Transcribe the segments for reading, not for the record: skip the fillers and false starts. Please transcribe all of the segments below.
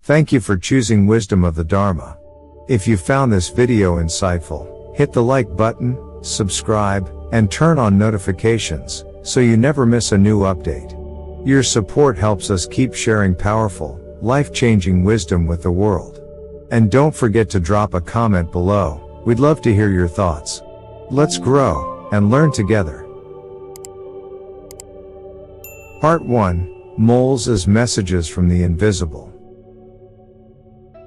Thank you for choosing Wisdom of the Dharma. If you found this video insightful, hit the like button, subscribe, and turn on notifications, so you never miss a new update. Your support helps us keep sharing powerful, life-changing wisdom with the world. And don't forget to drop a comment below. We'd love to hear your thoughts. Let's grow and learn together. Part 1. Moles as Messages from the Invisible.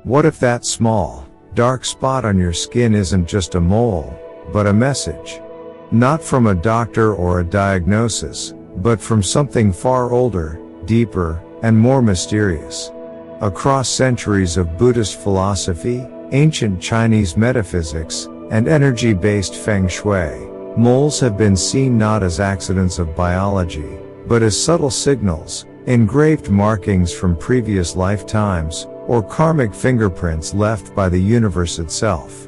What if that small, dark spot on your skin isn't just a mole, but a message? Not from a doctor or a diagnosis, but from something far older, deeper, and more mysterious. Across centuries of Buddhist philosophy, ancient Chinese metaphysics, and energy-based Feng Shui, moles have been seen not as accidents of biology, but as subtle signals, engraved markings from previous lifetimes, or karmic fingerprints left by the universe itself.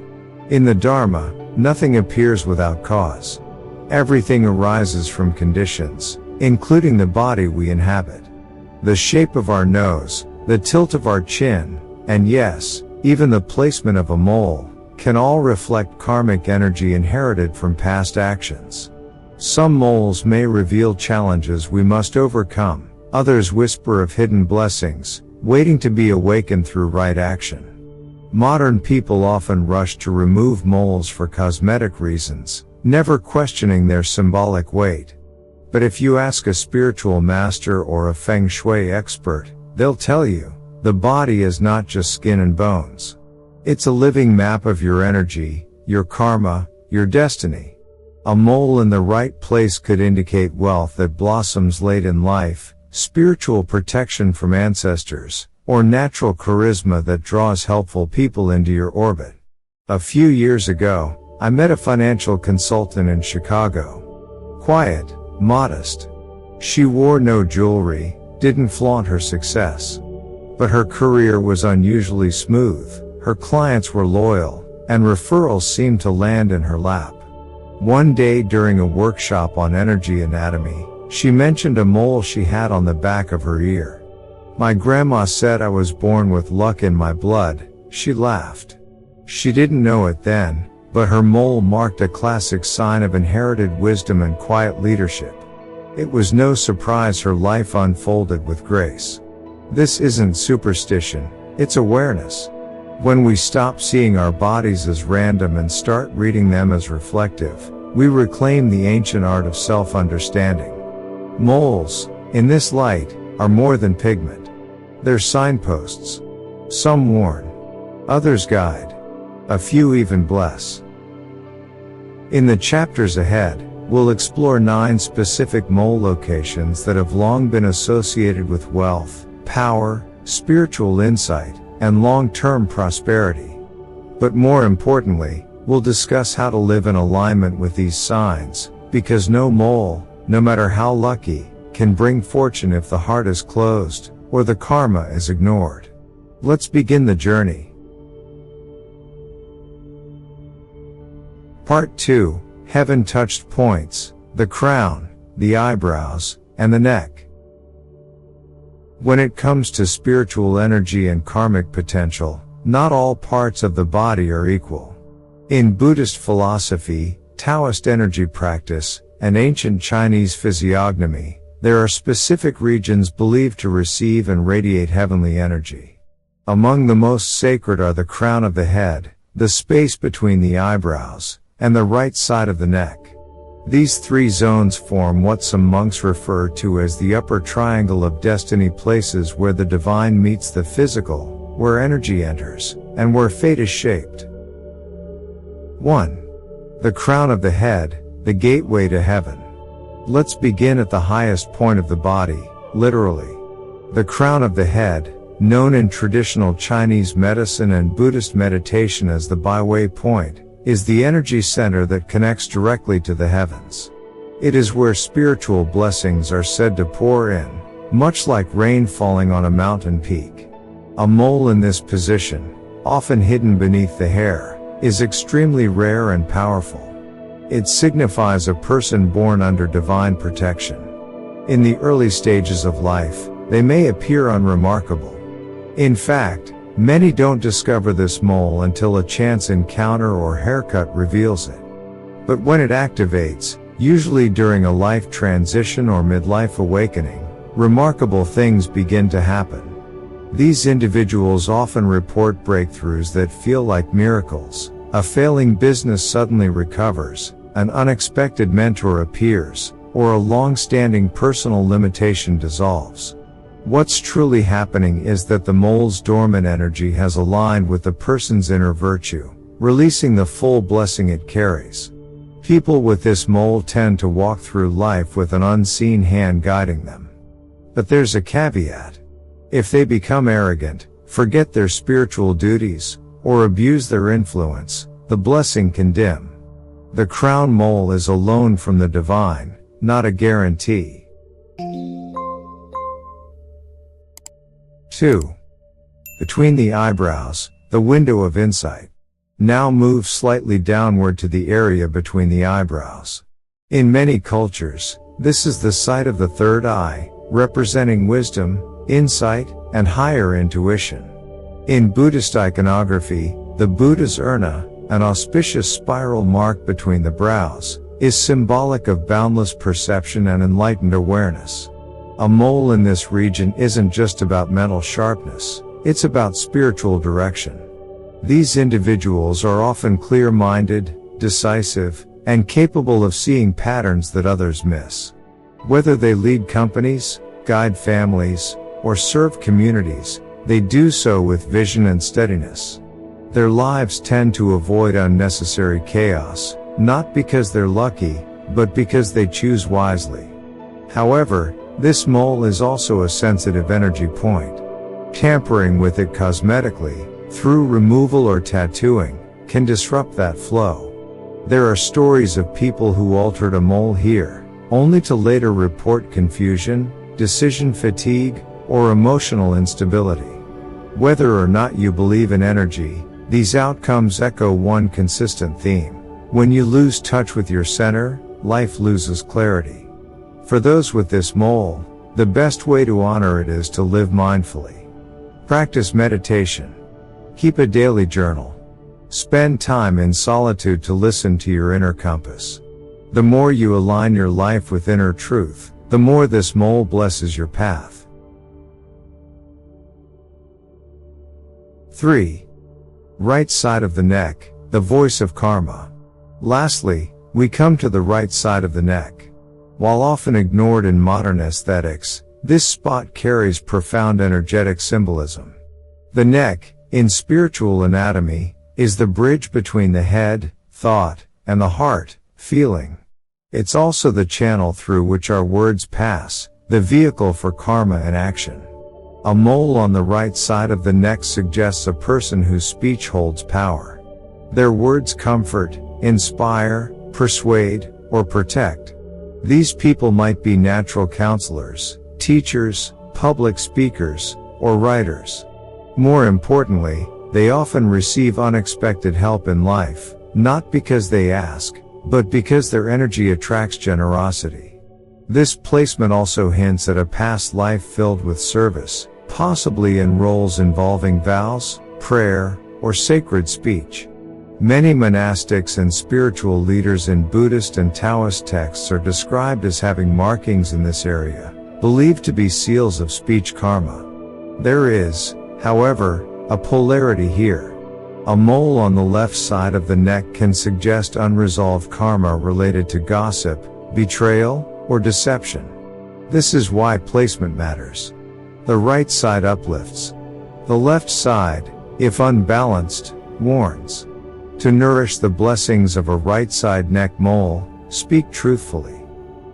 In the Dharma, nothing appears without cause. Everything arises from conditions, including the body we inhabit. The shape of our nose, the tilt of our chin, and yes, even the placement of a mole, can all reflect karmic energy inherited from past actions. Some moles may reveal challenges we must overcome, others whisper of hidden blessings, waiting to be awakened through right action. Modern people often rush to remove moles for cosmetic reasons, never questioning their symbolic weight. But if you ask a spiritual master or a Feng Shui expert, they'll tell you, the body is not just skin and bones. It's a living map of your energy, your karma, your destiny. A mole in the right place could indicate wealth that blossoms late in life, spiritual protection from ancestors, or natural charisma that draws helpful people into your orbit. A few years ago, I met a financial consultant in Chicago. Quiet, modest. She wore no jewelry, didn't flaunt her success. But her career was unusually smooth, her clients were loyal, and referrals seemed to land in her lap. One day during a workshop on energy anatomy, she mentioned a mole she had on the back of her ear. My grandma said I was born with luck in my blood, she laughed. She didn't know it then, but her mole marked a classic sign of inherited wisdom and quiet leadership. It was no surprise her life unfolded with grace. This isn't superstition, it's awareness. When we stop seeing our bodies as random and start reading them as reflective, we reclaim the ancient art of self-understanding. Moles, in this light, are more than pigment. They're signposts. Some warn. Others guide. A few even bless. In the chapters ahead, we'll explore 9 specific mole locations that have long been associated with wealth, power, spiritual insight, and long-term prosperity. But more importantly, we'll discuss how to live in alignment with these signs, because no mole, no matter how lucky, can bring fortune if the heart is closed, or the karma is ignored. Let's begin the journey. Part 2. Heaven-touched points, the crown, the eyebrows, and the neck. When it comes to spiritual energy and karmic potential, not all parts of the body are equal. In Buddhist philosophy, Taoist energy practice, and ancient Chinese physiognomy, there are specific regions believed to receive and radiate heavenly energy. Among the most sacred are the crown of the head, the space between the eyebrows, and the right side of the neck. These 3 zones form what some monks refer to as the upper triangle of destiny, places where the divine meets the physical, where energy enters, and where fate is shaped. 1. The crown of the head, the gateway to heaven. Let's begin at the highest point of the body, literally. The crown of the head, known in traditional Chinese medicine and Buddhist meditation as the Baiwei point, is the energy center that connects directly to the heavens. It is where spiritual blessings are said to pour in, much like rain falling on a mountain peak. A mole in this position, often hidden beneath the hair, is extremely rare and powerful. It signifies a person born under divine protection. In the early stages of life, they may appear unremarkable. In fact, many don't discover this mole until a chance encounter or haircut reveals it. But when it activates, usually during a life transition or midlife awakening, remarkable things begin to happen. These individuals often report breakthroughs that feel like miracles. A failing business suddenly recovers, an unexpected mentor appears, or a long-standing personal limitation dissolves. What's truly happening is that the mole's dormant energy has aligned with the person's inner virtue, releasing the full blessing it carries. People with this mole tend to walk through life with an unseen hand guiding them. But there's a caveat. If they become arrogant, forget their spiritual duties, or abuse their influence, the blessing can dim. The crown mole is a loan from the divine, not a guarantee. 2. Between the eyebrows, the window of insight. Now move slightly downward to the area between the eyebrows. In many cultures, this is the site of the third eye, representing wisdom, insight, and higher intuition. In Buddhist iconography, the Buddha's urna, an auspicious spiral mark between the brows, is symbolic of boundless perception and enlightened awareness. A mole in this region isn't just about mental sharpness, it's about spiritual direction. These individuals are often clear-minded, decisive, and capable of seeing patterns that others miss. Whether they lead companies, guide families, or serve communities, they do so with vision and steadiness. Their lives tend to avoid unnecessary chaos, not because they're lucky, but because they choose wisely. However, this mole is also a sensitive energy point. Tampering with it cosmetically, through removal or tattooing, can disrupt that flow. There are stories of people who altered a mole here, only to later report confusion, decision fatigue, or emotional instability. Whether or not you believe in energy, these outcomes echo one consistent theme. When you lose touch with your center, life loses clarity. For those with this mole, the best way to honor it is to live mindfully. Practice meditation. Keep a daily journal. Spend time in solitude to listen to your inner compass. The more you align your life with inner truth, the more this mole blesses your path. 3. Right side of the neck, the voice of karma. Lastly, we come to the right side of the neck. While often ignored in modern aesthetics, this spot carries profound energetic symbolism. The neck, in spiritual anatomy, is the bridge between the head, thought, and the heart, feeling. It's also the channel through which our words pass, the vehicle for karma and action. A mole on the right side of the neck suggests a person whose speech holds power. Their words comfort, inspire, persuade, or protect. These people might be natural counselors, teachers, public speakers, or writers. More importantly, they often receive unexpected help in life, not because they ask, but because their energy attracts generosity. This placement also hints at a past life filled with service, possibly in roles involving vows, prayer, or sacred speech. Many monastics and spiritual leaders in Buddhist and Taoist texts are described as having markings in this area, believed to be seals of speech karma. There is, however, a polarity here. A mole on the left side of the neck can suggest unresolved karma related to gossip, betrayal, or deception. This is why placement matters. The right side uplifts. The left side, if unbalanced, warns. To nourish the blessings of a right side neck mole, speak truthfully.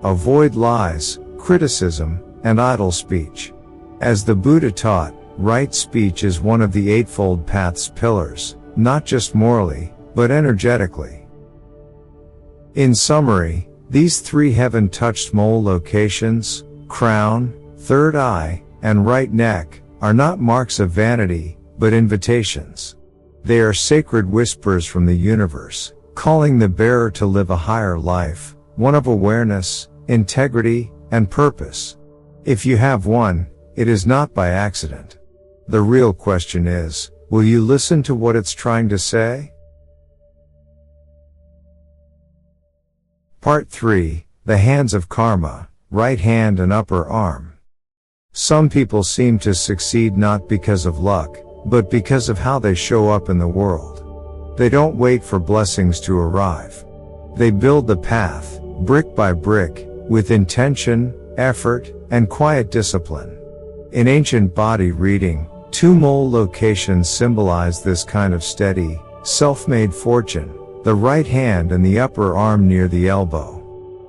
Avoid lies, criticism, and idle speech. As the Buddha taught, right speech is one of the Eightfold Path's pillars, not just morally, but energetically. In summary, these 3 heaven-touched mole locations, crown, third eye, and right neck, are not marks of vanity, but invitations. They are sacred whispers from the universe, calling the bearer to live a higher life, one of awareness, integrity, and purpose. If you have one, it is not by accident. The real question is, will you listen to what it's trying to say? Part 3. The hands of karma, right hand and upper arm. Some people seem to succeed not because of luck, but because of how they show up in the world. They don't wait for blessings to arrive. They build the path, brick by brick, with intention, effort, and quiet discipline. In ancient body reading, 2 mole locations symbolize this kind of steady, self-made fortune, the right hand and the upper arm near the elbow.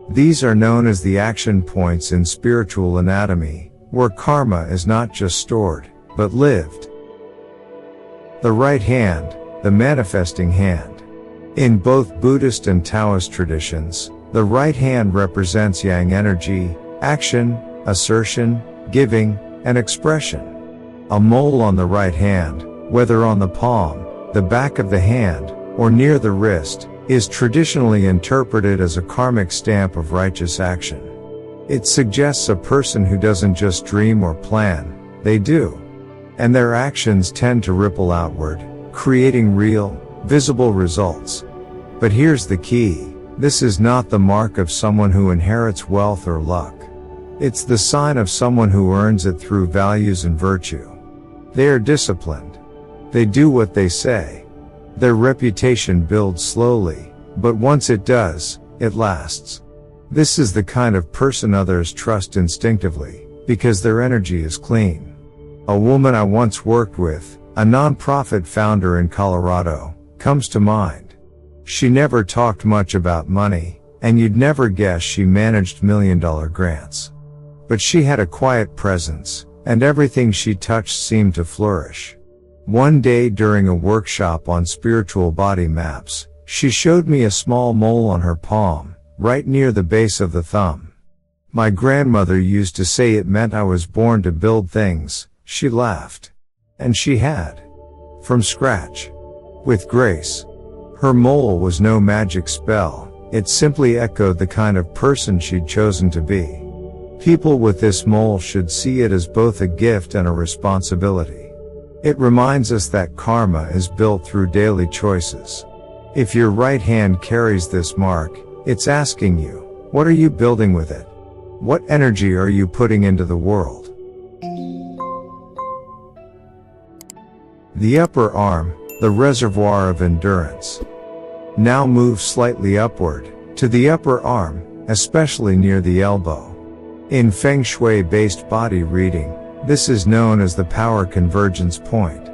These are known as the action points in spiritual anatomy, where karma is not just stored, but lived. The right hand, the manifesting hand. In both Buddhist and Taoist traditions, the right hand represents yang energy, action, assertion, giving, and expression. A mole on the right hand, whether on the palm, the back of the hand, or near the wrist, is traditionally interpreted as a karmic stamp of righteous action. It suggests a person who doesn't just dream or plan, they do. And their actions tend to ripple outward, creating real, visible results. But here's the key, this is not the mark of someone who inherits wealth or luck. It's the sign of someone who earns it through values and virtue. They are disciplined. They do what they say. Their reputation builds slowly, but once it does, it lasts. This is the kind of person others trust instinctively, because their energy is clean. A woman I once worked with, a non-profit founder in Colorado, comes to mind. She never talked much about money, and you'd never guess she managed million-dollar grants. But she had a quiet presence, and everything she touched seemed to flourish. One day during a workshop on spiritual body maps, she showed me a small mole on her palm, right near the base of the thumb. My grandmother used to say it meant I was born to build things, she laughed. And she had. From scratch. With grace. Her mole was no magic spell, it simply echoed the kind of person she'd chosen to be. People with this mole should see it as both a gift and a responsibility. It reminds us that karma is built through daily choices. If your right hand carries this mark, it's asking you, what are you building with it? What energy are you putting into the world? The upper arm, the reservoir of endurance. Now move slightly upward, to the upper arm, especially near the elbow. In Feng Shui based body reading, this is known as the power convergence point.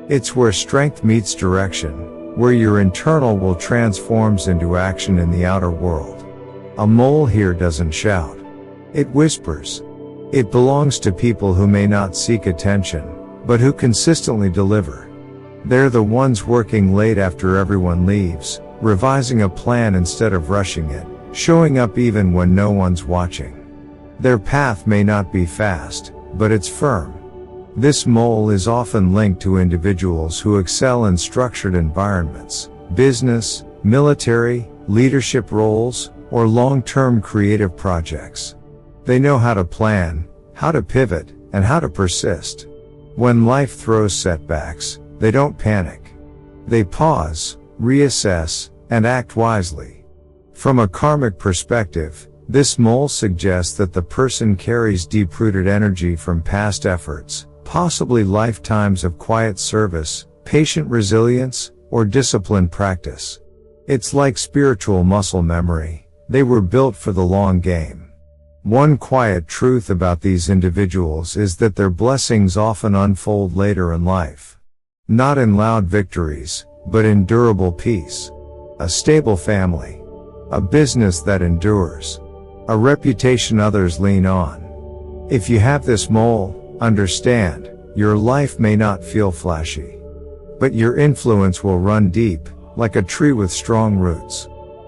It's where strength meets direction, where your internal will transforms into action in the outer world. A mole here doesn't shout. It whispers. It belongs to people who may not seek attention, but who consistently deliver. They're the ones working late after everyone leaves, revising a plan instead of rushing it, showing up even when no one's watching. Their path may not be fast, but it's firm. This mole is often linked to individuals who excel in structured environments, business, military, leadership roles, or long-term creative projects. They know how to plan, how to pivot, and how to persist. When life throws setbacks, they don't panic. They pause, reassess, and act wisely. From a karmic perspective, this mole suggests that the person carries deep-rooted energy from past efforts, possibly lifetimes of quiet service, patient resilience, or disciplined practice. It's like spiritual muscle memory. They were built for the long game. One quiet truth about these individuals is that their blessings often unfold later in life. Not in loud victories, but in durable peace. A stable family. A business that endures. A reputation others lean on. If you have this mole, understand, your life may not feel flashy. But your influence will run deep, like a tree with strong roots.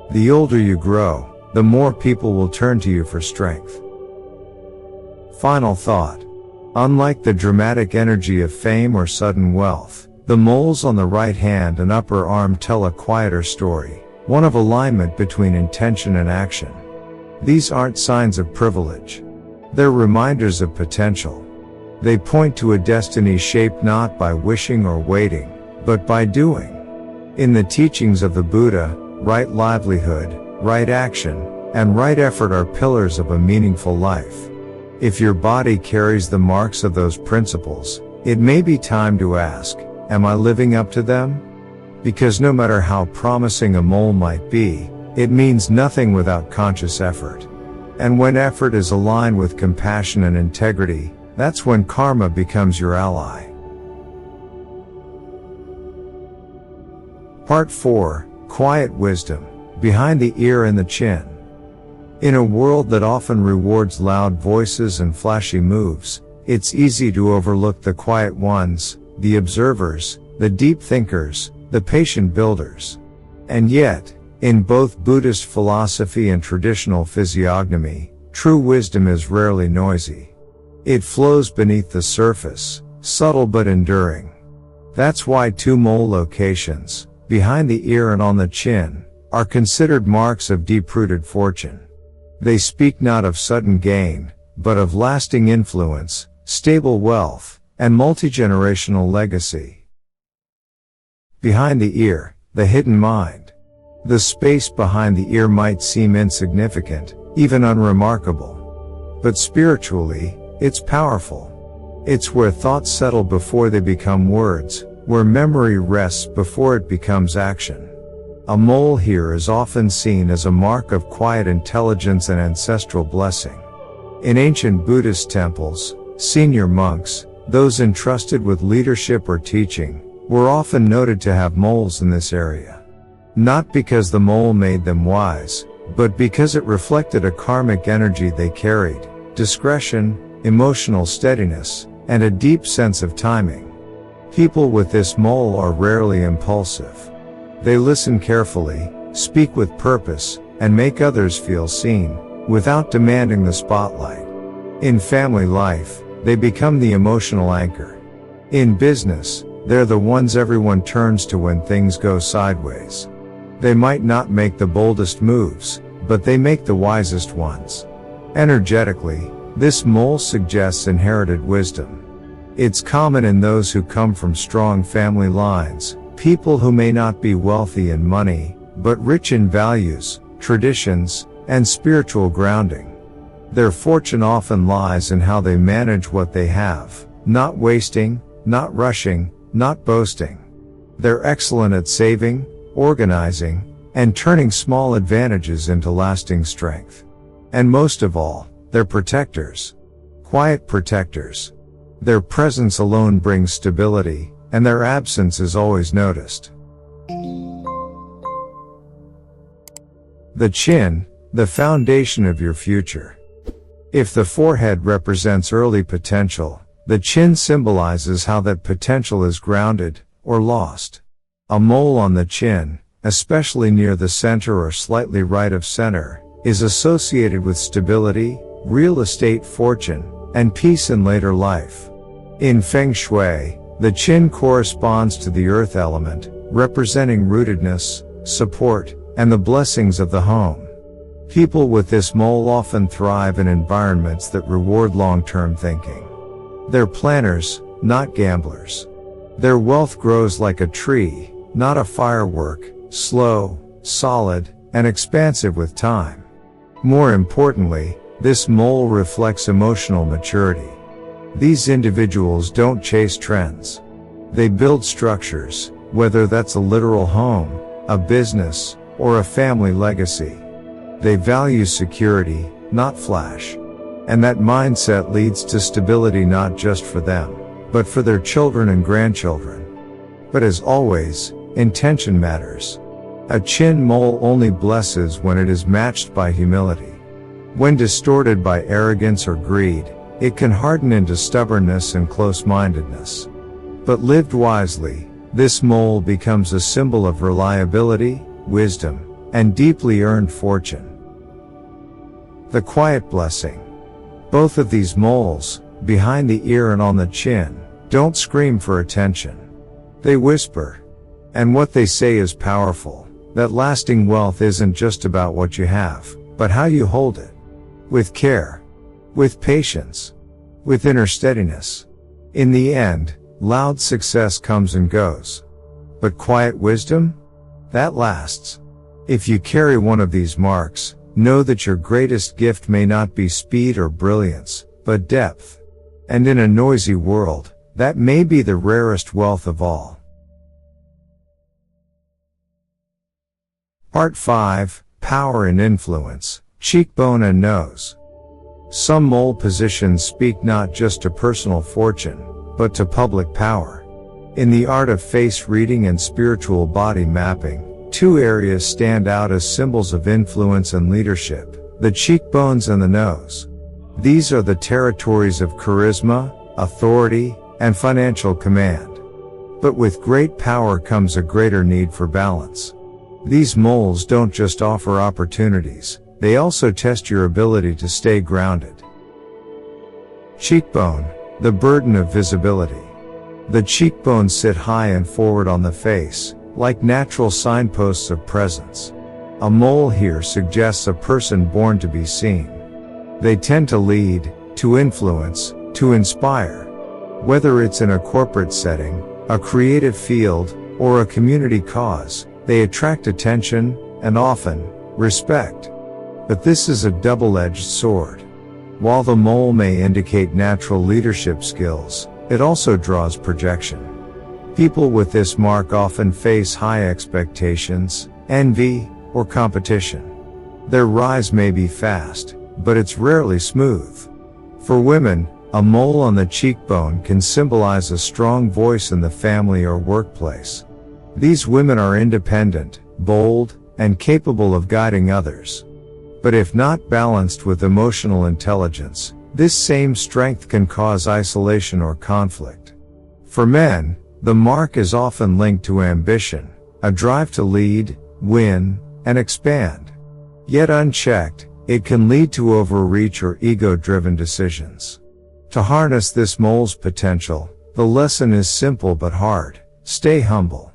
The older you grow, the more people will turn to you for strength. Final thought. Unlike the dramatic energy of fame or sudden wealth, the moles on the right hand and upper arm tell a quieter story, one of alignment between intention and action. These aren't signs of privilege. They're reminders of potential. They point to a destiny shaped not by wishing or waiting, but by doing. In the teachings of the Buddha, right livelihood, right action, and right effort are pillars of a meaningful life. If your body carries the marks of those principles, it may be time to ask, am I living up to them? Because no matter how promising a mole might be, it means nothing without conscious effort. And when effort is aligned with compassion and integrity, that's when karma becomes your ally. Part 4, Quiet Wisdom, Behind the Ear and the Chin. In a world that often rewards loud voices and flashy moves, it's easy to overlook the quiet ones, the observers, the deep thinkers, the patient builders. And yet, in both Buddhist philosophy and traditional physiognomy, true wisdom is rarely noisy. It flows beneath the surface, subtle but enduring. That's why two mole locations, behind the ear and on the chin, are considered marks of deep-rooted fortune. They speak not of sudden gain, but of lasting influence, stable wealth, and multi-generational legacy. Behind the ear, the hidden mind. The space behind the ear might seem insignificant, even unremarkable. But spiritually, it's powerful. It's where thoughts settle before they become words, where memory rests before it becomes action. A mole here is often seen as a mark of quiet intelligence and ancestral blessing. In ancient Buddhist temples, senior monks, those entrusted with leadership or teaching, were often noted to have moles in this area. Not because the mole made them wise, but because it reflected a karmic energy they carried, discretion, emotional steadiness, and a deep sense of timing. People with this mole are rarely impulsive. They listen carefully, speak with purpose, and make others feel seen, without demanding the spotlight. In family life, they become the emotional anchor. In business, they're the ones everyone turns to when things go sideways. They might not make the boldest moves, but they make the wisest ones. Energetically, this mole suggests inherited wisdom. It's common in those who come from strong family lines, people who may not be wealthy in money, but rich in values, traditions, and spiritual grounding. Their fortune often lies in how they manage what they have, not wasting, not rushing, not boasting. They're excellent at saving, organizing, and turning small advantages into lasting strength. And most of all, they're protectors. Quiet protectors. Their presence alone brings stability, and their absence is always noticed. The chin, the foundation of your future. If the forehead represents early potential, the chin symbolizes how that potential is grounded, or lost. A mole on the chin, especially near the center or slightly right of center, is associated with stability, real estate fortune, and peace in later life. In Feng Shui, the chin corresponds to the earth element, representing rootedness, support, and the blessings of the home. People with this mole often thrive in environments that reward long-term thinking. They're planners, not gamblers. Their wealth grows like a tree, not a firework, slow, solid, and expansive with time. More importantly, this mole reflects emotional maturity. These individuals don't chase trends. They build structures, whether that's a literal home, a business, or a family legacy. They value security, not flash. And that mindset leads to stability not just for them, but for their children and grandchildren. But as always, intention matters. A chin mole only blesses when it is matched by humility. When distorted by arrogance or greed, it can harden into stubbornness and close-mindedness. But lived wisely, this mole becomes a symbol of reliability, wisdom, and deeply earned fortune. The quiet blessing. Both of these moles, behind the ear and on the chin, don't scream for attention. They whisper. And what they say is powerful, that lasting wealth isn't just about what you have, but how you hold it. With care. With patience. With inner steadiness. In the end, loud success comes and goes. But quiet wisdom? That lasts. If you carry one of these marks, know that your greatest gift may not be speed or brilliance, but depth. And in a noisy world, that may be the rarest wealth of all. Part 5, Power and Influence, Cheekbone and Nose. Some mole positions speak not just to personal fortune, but to public power. In the art of face reading and spiritual body mapping, two areas stand out as symbols of influence and leadership: the cheekbones and the nose. These are the territories of charisma, authority, and financial command. But with great power comes a greater need for balance. These moles don't just offer opportunities, they also test your ability to stay grounded. Cheekbone, the burden of visibility. The cheekbones sit high and forward on the face, like natural signposts of presence. A mole here suggests a person born to be seen. They tend to lead, to influence, to inspire. Whether it's in a corporate setting, a creative field, or a community cause, they attract attention, and often, respect. But this is a double-edged sword. While the mole may indicate natural leadership skills, it also draws projection. People with this mark often face high expectations, envy, or competition. Their rise may be fast, but it's rarely smooth. For women, a mole on the cheekbone can symbolize a strong voice in the family or workplace. These women are independent, bold, and capable of guiding others. But if not balanced with emotional intelligence, this same strength can cause isolation or conflict. For men, the mark is often linked to ambition, a drive to lead, win, and expand. Yet unchecked, it can lead to overreach or ego-driven decisions. To harness this mole's potential, the lesson is simple but hard: stay humble.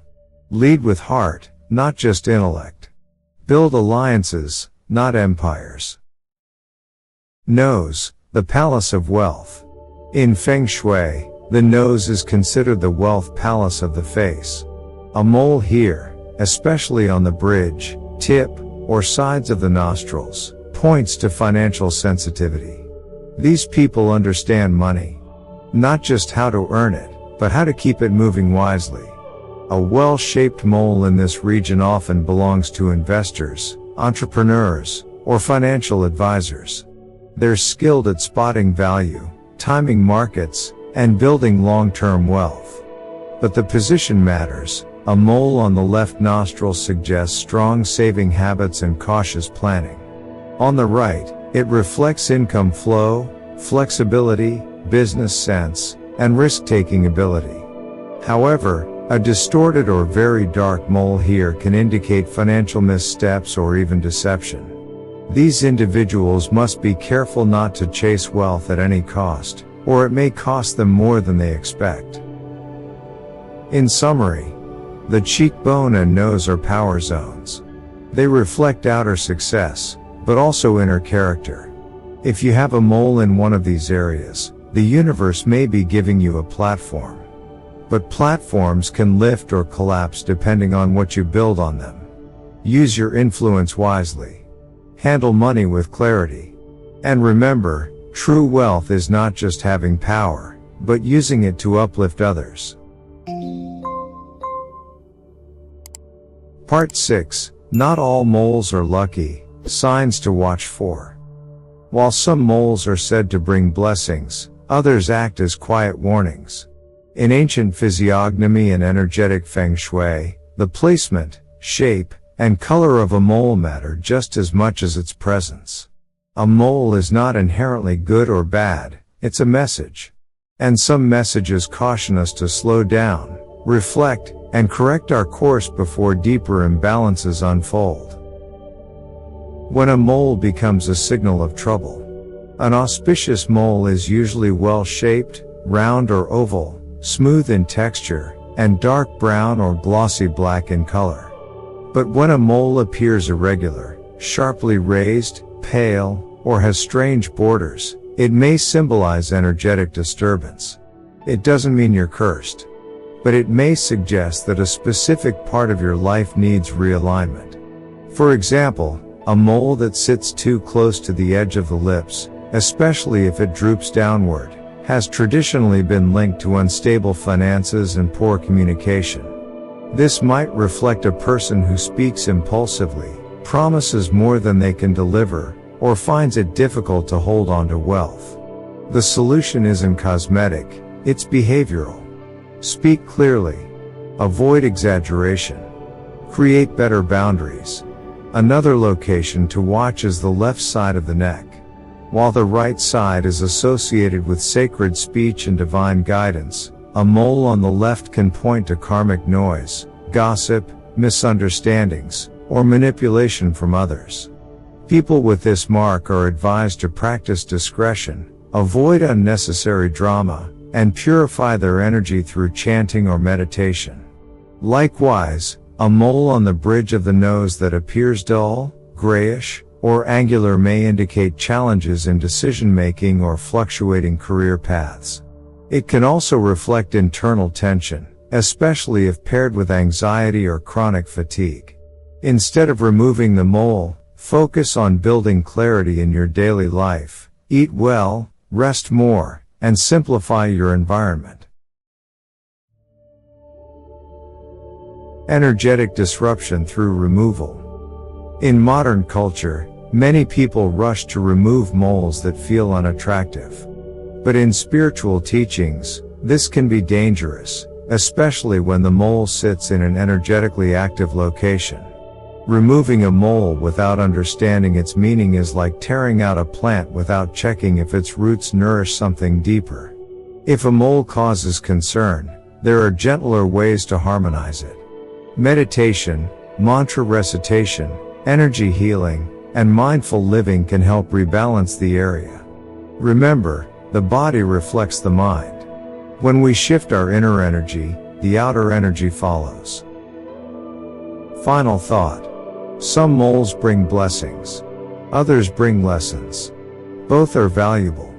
Lead with heart, not just intellect. Build alliances, not empires. Nose, the palace of wealth. In Feng Shui, the nose is considered the wealth palace of the face. A mole here, especially on the bridge, tip, or sides of the nostrils, points to financial sensitivity. These people understand money. Not just how to earn it, but how to keep it moving wisely. A well-shaped mole in this region often belongs to investors, entrepreneurs, or financial advisors. They're skilled at spotting value, timing markets, and building long-term wealth. But the position matters. A mole on the left nostril suggests strong saving habits and cautious planning. On the right, it reflects income flow, flexibility, business sense, and risk-taking ability. However, a distorted or very dark mole here can indicate financial missteps or even deception. These individuals must be careful not to chase wealth at any cost, or it may cost them more than they expect. In summary, the cheekbone and nose are power zones. They reflect outer success, but also inner character. If you have a mole in one of these areas, the universe may be giving you a platform. But platforms can lift or collapse depending on what you build on them. Use your influence wisely. Handle money with clarity. And remember, true wealth is not just having power, but using it to uplift others. Part 6. Not all moles are lucky. Signs to watch for. While some moles are said to bring blessings, others act as quiet warnings. In ancient physiognomy and energetic Feng Shui, the placement, shape, and color of a mole matter just as much as its presence. A mole is not inherently good or bad, it's a message. And some messages caution us to slow down, reflect, and correct our course before deeper imbalances unfold. When a mole becomes a signal of trouble. An auspicious mole is usually well-shaped, round or oval, smooth in texture, and dark brown or glossy black in color. But when a mole appears irregular, sharply raised, pale, or has strange borders, it may symbolize energetic disturbance. It doesn't mean you're cursed, but it may suggest that a specific part of your life needs realignment. For example, a mole that sits too close to the edge of the lips, especially if it droops downward, has traditionally been linked to unstable finances and poor communication. This might reflect a person who speaks impulsively, promises more than they can deliver, or finds it difficult to hold on to wealth. The solution isn't cosmetic, it's behavioral. Speak clearly. Avoid exaggeration. Create better boundaries. Another location to watch is the left side of the neck. While the right side is associated with sacred speech and divine guidance, a mole on the left can point to karmic noise, gossip, misunderstandings, or manipulation from others. People with this mark are advised to practice discretion, avoid unnecessary drama, and purify their energy through chanting or meditation. Likewise, a mole on the bridge of the nose that appears dull, grayish, or angular may indicate challenges in decision-making or fluctuating career paths. It can also reflect internal tension, especially if paired with anxiety or chronic fatigue. Instead of removing the mole, focus on building clarity in your daily life, eat well, rest more, and simplify your environment. Energetic disruption through removal. In modern culture, many people rush to remove moles that feel unattractive. But in spiritual teachings, this can be dangerous, especially when the mole sits in an energetically active location. Removing a mole without understanding its meaning is like tearing out a plant without checking if its roots nourish something deeper. If a mole causes concern, there are gentler ways to harmonize it. Meditation, mantra recitation, energy healing, and mindful living can help rebalance the area. Remember, the body reflects the mind. When we shift our inner energy, the outer energy follows. Final thought. Some moles bring blessings. Others bring lessons. Both are valuable.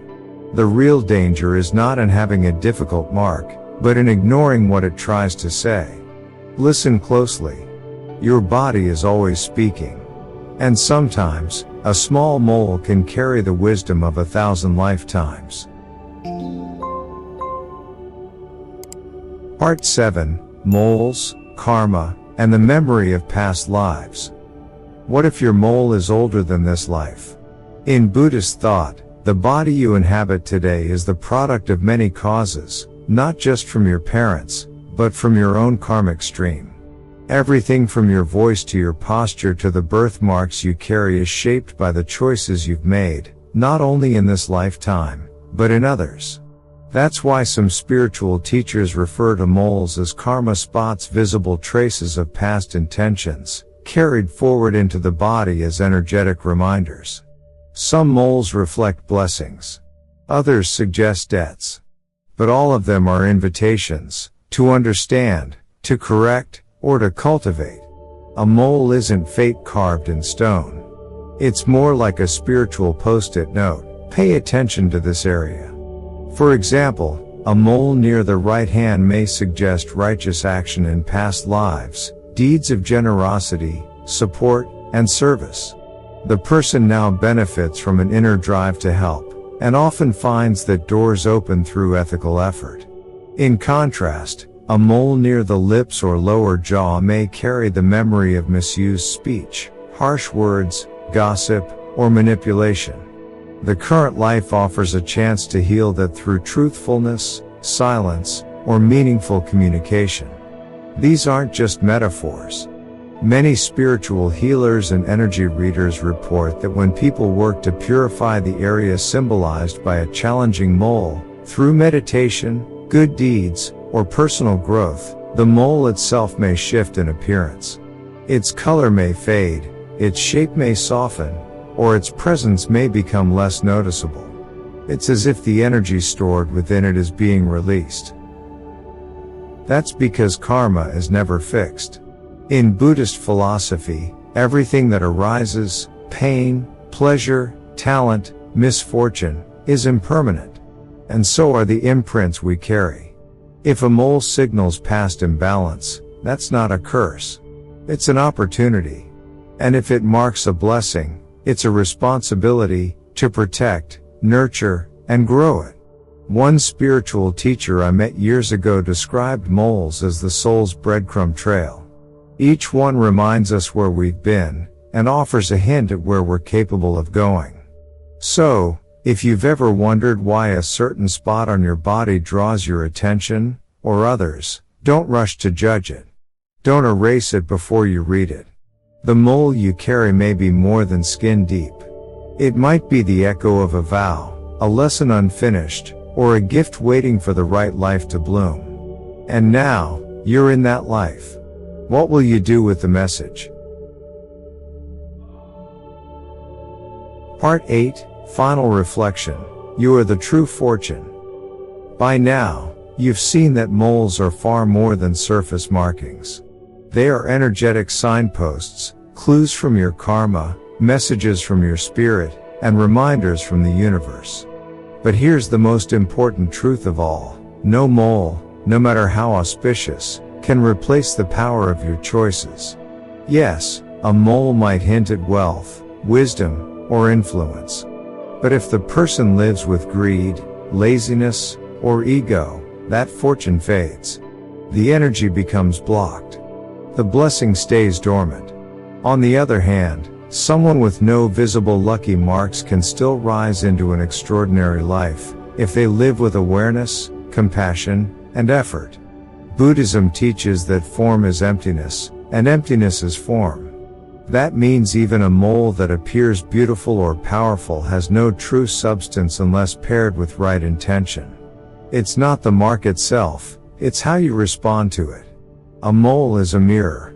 The real danger is not in having a difficult mark, but in ignoring what it tries to say. Listen closely. Your body is always speaking. And sometimes, a small mole can carry the wisdom of 1,000 lifetimes. Part 7, Moles, Karma, and the Memory of Past Lives. What if your mole is older than this life? In Buddhist thought, the body you inhabit today is the product of many causes, not just from your parents, but from your own karmic stream. Everything from your voice to your posture to the birthmarks you carry is shaped by the choices you've made, not only in this lifetime, but in others. That's why some spiritual teachers refer to moles as karma spots, visible traces of past intentions, carried forward into the body as energetic reminders. Some moles reflect blessings. Others suggest debts. But all of them are invitations to understand, to correct, or to cultivate. A mole isn't fate carved in stone. It's more like a spiritual post-it note. Pay attention to this area. For example, a mole near the right hand may suggest righteous action in past lives, deeds of generosity, support, and service. The person now benefits from an inner drive to help, and often finds that doors open through ethical effort. In contrast, a mole near the lips or lower jaw may carry the memory of misused speech, harsh words, gossip, or manipulation. The current life offers a chance to heal that through truthfulness, silence, or meaningful communication. These aren't just metaphors. Many spiritual healers and energy readers report that when people work to purify the area symbolized by a challenging mole, through meditation, good deeds, or personal growth, the mole itself may shift in appearance. Its color may fade, its shape may soften, or its presence may become less noticeable. It's as if the energy stored within it is being released. That's because karma is never fixed. In Buddhist philosophy, everything that arises, pain, pleasure, talent, misfortune, is impermanent. And so are the imprints we carry. If a mole signals past imbalance, that's not a curse. It's an opportunity. And if it marks a blessing, it's a responsibility to protect, nurture, and grow it. One spiritual teacher I met years ago described moles as the soul's breadcrumb trail. Each one reminds us where we've been, and offers a hint at where we're capable of going. So, if you've ever wondered why a certain spot on your body draws your attention, or others, don't rush to judge it. Don't erase it before you read it. The mole you carry may be more than skin deep. It might be the echo of a vow, a lesson unfinished, or a gift waiting for the right life to bloom. And now, you're in that life. What will you do with the message? Part 8, Final Reflection. You are the true fortune. By now, you've seen that moles are far more than surface markings. They are energetic signposts, clues from your karma, messages from your spirit, and reminders from the universe. But here's the most important truth of all. No mole, no matter how auspicious, can replace the power of your choices. Yes, a mole might hint at wealth, wisdom, or influence. But if the person lives with greed, laziness, or ego, that fortune fades. The energy becomes blocked. The blessing stays dormant. On the other hand, someone with no visible lucky marks can still rise into an extraordinary life, if they live with awareness, compassion, and effort. Buddhism teaches that form is emptiness, and emptiness is form. That means even a mole that appears beautiful or powerful has no true substance unless paired with right intention. It's not the mark itself, it's how you respond to it. A mole is a mirror.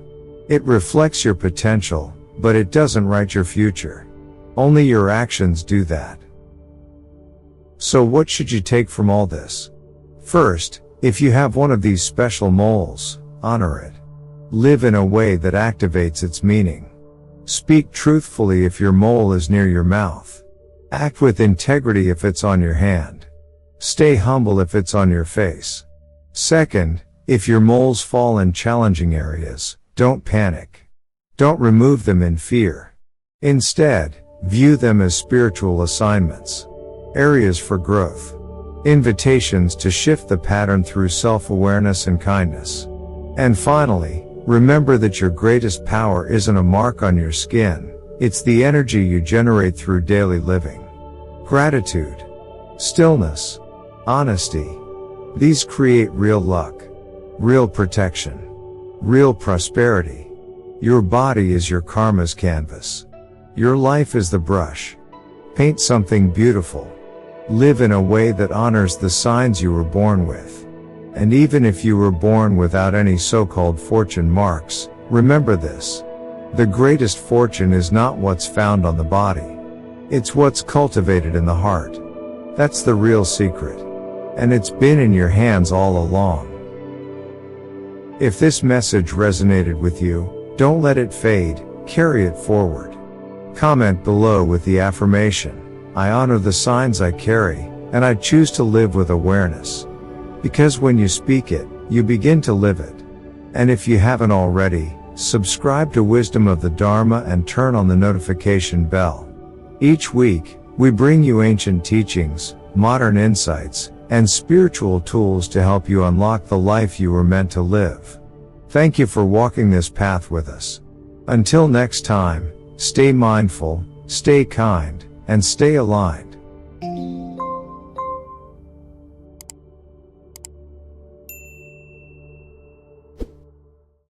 It reflects your potential, but it doesn't write your future. Only your actions do that. So what should you take from all this? First, if you have one of these special moles, honor it. Live in a way that activates its meaning. Speak truthfully if your mole is near your mouth. Act with integrity if it's on your hand. Stay humble if it's on your face. Second, if your moles fall in challenging areas, don't panic. Don't remove them in fear. Instead, view them as spiritual assignments. Areas for growth. Invitations to shift the pattern through self-awareness and kindness. And finally, remember that your greatest power isn't a mark on your skin, it's the energy you generate through daily living. Gratitude. Stillness. Honesty. These create real luck. Real protection. Real prosperity. Your body is your karma's canvas. Your life is the brush. Paint something beautiful. Live in a way that honors the signs you were born with. And even if you were born without any so-called fortune marks, remember this. The greatest fortune is not what's found on the body. It's what's cultivated in the heart. That's the real secret. And it's been in your hands all along. If this message resonated with you, don't let it fade, carry it forward. Comment below with the affirmation, I honor the signs I carry, and I choose to live with awareness. Because when you speak it, you begin to live it. And if you haven't already, subscribe to Wisdom of the Dharma and turn on the notification bell. Each week, we bring you ancient teachings, modern insights, and spiritual tools to help you unlock the life you were meant to live. Thank you for walking this path with us. Until next time, stay mindful, stay kind, and stay aligned.